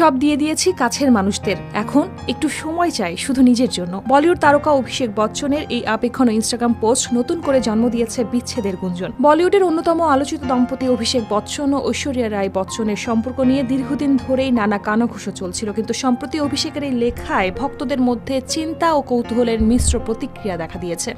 সব দিয়ে দিয়েছি কাছের মানুষদের, এখন একটু সময় চাই শুধু নিজের জন্য। বলিউড তারকা অভিষেক বচ্চনের এই আবেগঘন ইনস্টাগ্রাম পোস্ট নতুন করে জন্ম দিয়েছে বিচ্ছেদের গুঞ্জন। বলিউডের অন্যতম আলোচিত দম্পতি অভিষেক বচ্চন ও ঐশ্বরিয়া রায় বচ্চনের সম্পর্ক নিয়ে দীর্ঘদিন ধরেই নানা কানাঘুষো চলছিল, কিন্তু সম্প্রতি অভিষেকের এই লেখায় ভক্তদের মধ্যে চিন্তা ও কৌতূহলের মিশ্র প্রতিক্রিয়া দেখা দিয়েছে।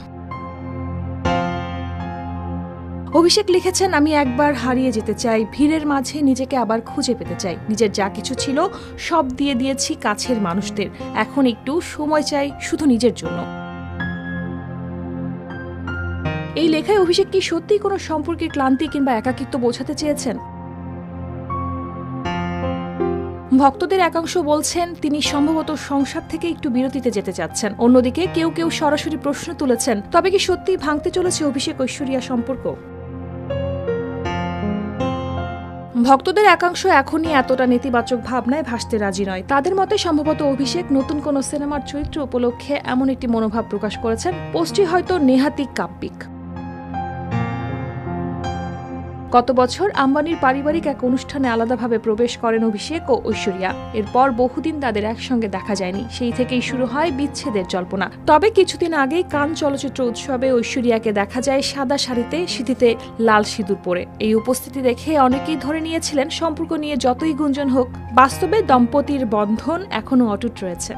অভিষেক লিখেছেন, আমি একবার হারিয়ে যেতে চাই, ভিড়ের মাঝে নিজেকে আবার খুঁজে পেতে চাই। নিজের যা কিছু ছিল সব দিয়ে দিয়েছি কাছের মানুষদের, এখন একটু সময় চাই শুধু নিজের জন্য। এই লেখায় অভিষেক কি সত্যিই কোনো সম্পর্কের ক্লান্তি কিংবা একাকিত্ব বোঝাতে চেয়েছেন? ভক্তদের একাংশ বলছেন তিনি সম্ভবত সংসার থেকে একটু বিরতিতে যেতে চাচ্ছেন। অন্যদিকে কেউ কেউ সরাসরি প্রশ্ন তুলেছেন, তবে কি সত্যিই ভাঙতে চলেছে অভিষেক ঐশ্বরিয়া সম্পর্ক? ভক্তদের একাংশ এখনই এতটা নেতিবাচক ভাবনায় ভাসতে রাজি নয়। তাদের মতে সম্ভবত অভিষেক নতুন কোনো সিনেমার চরিত্র উপলক্ষে এমন একটি মনোভাব প্রকাশ করেছেন, পোস্টটি হয়তো নেহাতি কাব্যিক। গত বছর আম্বানির পারিবারিক এক অনুষ্ঠানে আলাদাভাবে প্রবেশ করেন অভিষেক ও ঐশ্বরিয়া। এরপর বহুদিন তাদের একসঙ্গে দেখা যায়নি, সেই থেকেই শুরু হয় বিচ্ছেদের জল্পনা। তবে কিছুদিন আগেই কান চলচ্চিত্র উৎসবে ঐশ্বরিয়াকে দেখা যায় সাদা শাড়িতে, সিঁথিতে লাল সিঁদুর পরে। এই উপস্থিতি দেখে অনেকেই ধরে নিয়েছিলেন সম্পর্ক নিয়ে যতই গুঞ্জন হোক, বাস্তবে দম্পতির বন্ধন এখনো অটুট রয়েছে।